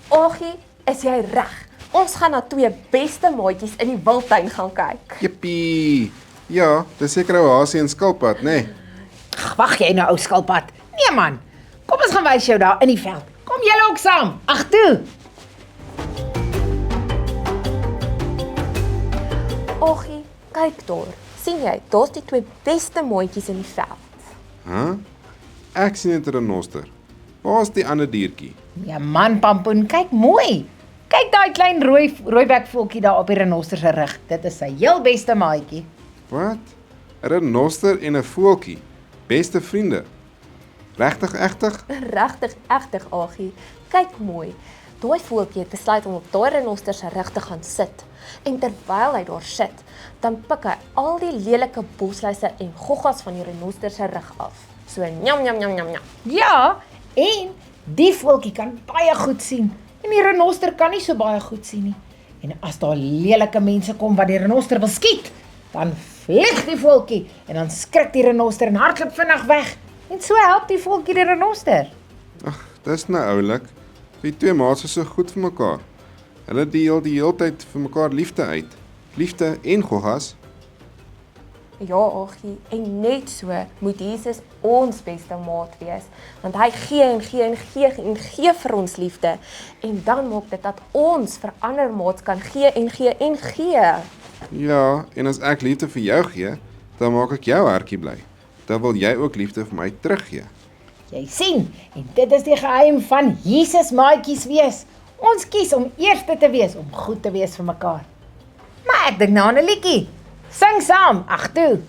Oggie, is jy reg? Ons gaan na 2 beste maatjies in die wildtuin gaan kyk. Jippie. Ja, dis seker ou hasie en skilpad, nê? Ag, wag jy nou, ou skilpad. Nee man, kom ons gaan wys jou daar in die veld. Kom julle ook saam. Ag toe. Oggie, kyk daar. Sien jy, daar's die 2 beste maatjies in die veld. Huh? Ek sien 'n renoster. Waar's die ander diertjie? Ja man, Pampoen, kyk mooi. Kyk daai klein rooibek voeltjie daar op die renoster se rug. Dit is sy heel beste maatjie. Wat? 'n Renoster en 'n voeltjie. Beste vriende. Regtig egtig? Regtig, egtig, Oggie. Kyk mooi. Daai voeltjie het besluit om op daai renoster se rug te gaan sit. En terwyl hy daar sit, dan pik hy al die lelike bosluise en goggas van die renoster se rug af. So njam njam njam njam njam. Ja, en die voeltjie kan baie goed sien. En die renoster kan nie so baie goed sien nie. En as daar lelike mense kom wat die renoster wil skiet, dan vlieg die voeltjie en dan skrik die renoster en hardloop vinnig weg. En so help die voeltjie die renoster. Ag, dis nou oulik. Die 2 maats is so goed vir mekaar. Hulle deel die heeltyd vir mekaar liefde uit. Liefde en goggas. Ja, Oggie, en net so moet Jesus ons beste maat wees, want hy gee en gee en gee en gee vir ons liefde, en dan maak dit dat ons vir ander maats kan gee en gee en gee. Ja, en as ek liefde vir jou gee, dan maak ek jou hartjie bly. Dan wil jy ook liefde vir my teruggee. Jy sien, en dit is die geheim van Jesus maatjies wees. Ons kies om eerste te wees, om goed te wees vir mekaar. Maar ek dink nou aan 'n liedjie. Sing saam, ag toe.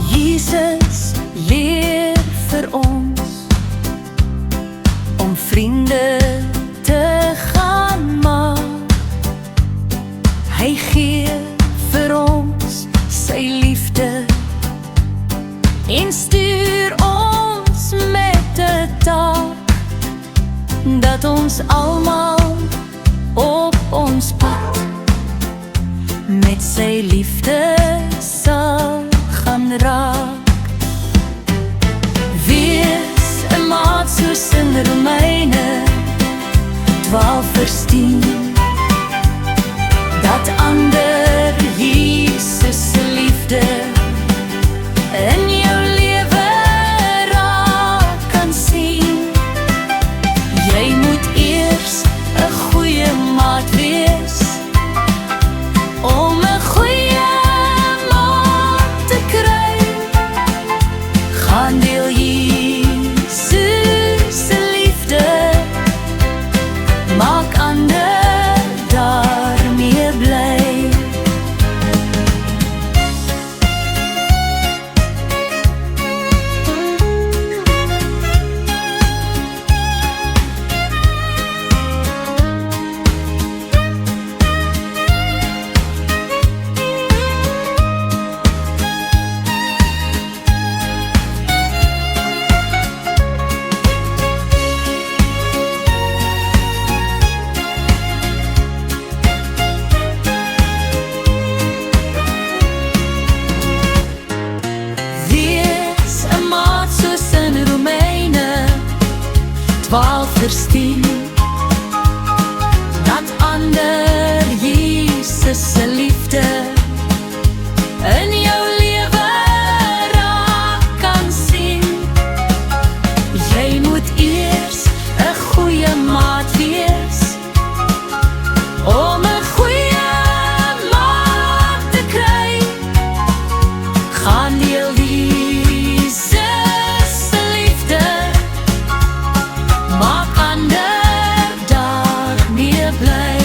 Jesus leer vir ons om vriende te gaan maak. Hy gee vir ons sy liefde en stuur ons met 'n taak dat ons almal op ons pad met sy liefde sal gaan raak. Wees 'n maat soos in Romeine 12:10, dat ander Jesus se liefde in jou lewe raak kan sien. Jy moet eers 'n goeie maat wees om 'n goeie maat te kry. Gaan deel Jesus se liefde, maak ander daarmee bly. Wees 'n maat soos in Romeine 12:10, dat ander Jesus se liefde in jou lewe raak kan sien. Jy moet eers 'n goeie maat wees om 'n goeie maat te kry. Gaan deel Jesus se liefde, maak ander daarmee bly.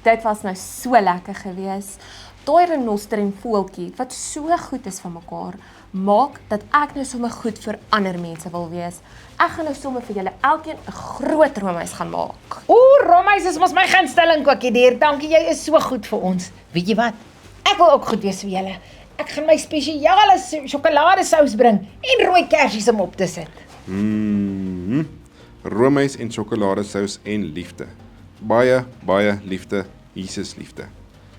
Dit was nou so lekker gewees. Daai renoster en voeltjie wat so goed is vir mekaar, maak dat ek nou sommer goed vir ander mense wil wees. Ek gaan nou sommer vir julle elkeen 'n groot roomys gaan maak. O, Romeis is mos my gunsteling kokkie dier. Dankie, jy is so goed vir ons. Weet jy wat? Ek wil ook goed wees vir julle. Ek gaan my spesiale sjokoladesous bring en rooi kersies om op te sit. Roomys en sjokoladesous en liefde. Baie, baie liefde, Jesus liefde.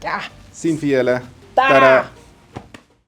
Ja, Sien vir julle. Tada!